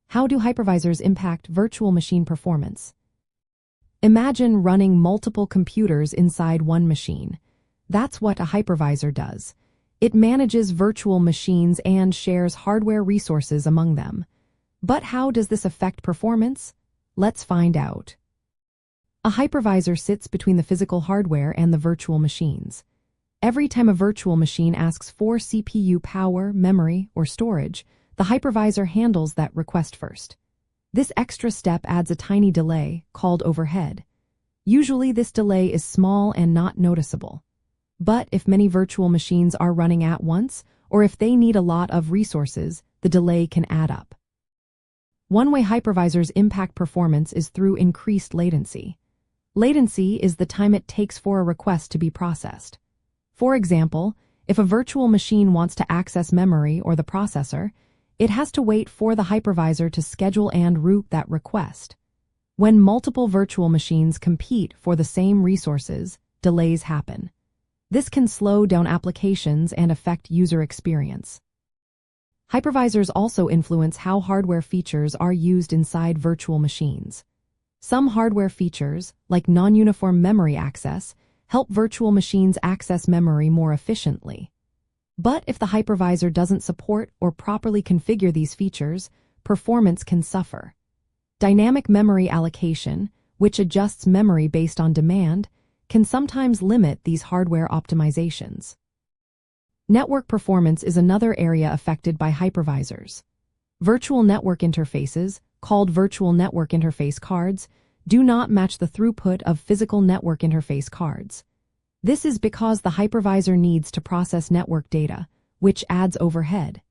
How do hypervisors impact virtual machine performance? Imagine running multiple computers inside one machine. That's what a hypervisor does. It manages virtual machines and shares hardware resources among them. But how does this affect performance? Let's find out. A hypervisor sits between the physical hardware and the virtual machines. Every time a virtual machine asks for CPU power, memory, or storage, the hypervisor handles that request first. This extra step adds a tiny delay, called overhead. Usually this delay is small and not noticeable. But if many virtual machines are running at once, or if they need a lot of resources, the delay can add up. One way hypervisors impact performance is through increased latency. Latency is the time it takes for a request to be processed. For example, if a virtual machine wants to access memory or the processor, it has to wait for the hypervisor to schedule and route that request. When multiple virtual machines compete for the same resources, delays happen. This can slow down applications and affect user experience. Hypervisors also influence how hardware features are used inside virtual machines. Some hardware features, like non-uniform memory access, help virtual machines access memory more efficiently. But if the hypervisor doesn't support or properly configure these features, performance can suffer. Dynamic memory allocation, which adjusts memory based on demand, can sometimes limit these hardware optimizations. Network performance is another area affected by hypervisors. Virtual network interfaces, called virtual network interface cards, do not match the throughput of physical network interface cards. This is because the hypervisor needs to process network data, which adds overhead.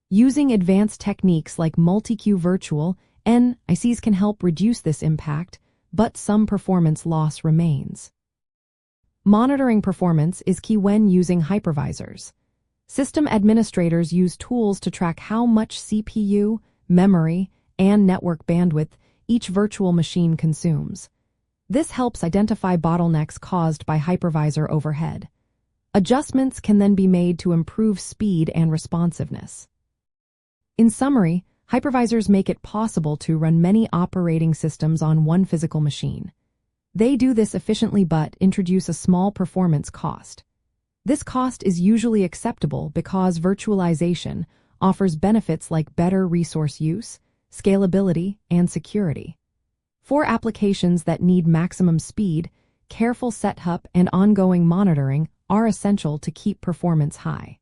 Using advanced techniques like multi-queue virtual NICs can help reduce this impact, but some performance loss remains. Monitoring performance is key when using hypervisors. System administrators use tools to track how much CPU, memory, and network bandwidth each virtual machine consumes. This helps identify bottlenecks caused by hypervisor overhead. Adjustments can then be made to improve speed and responsiveness. In summary, hypervisors make it possible to run many operating systems on one physical machine. They do this efficiently but introduce a small performance cost. This cost is usually acceptable because virtualization offers benefits like better resource use, scalability, and security. For applications that need maximum speed, careful setup and ongoing monitoring are essential to keep performance high.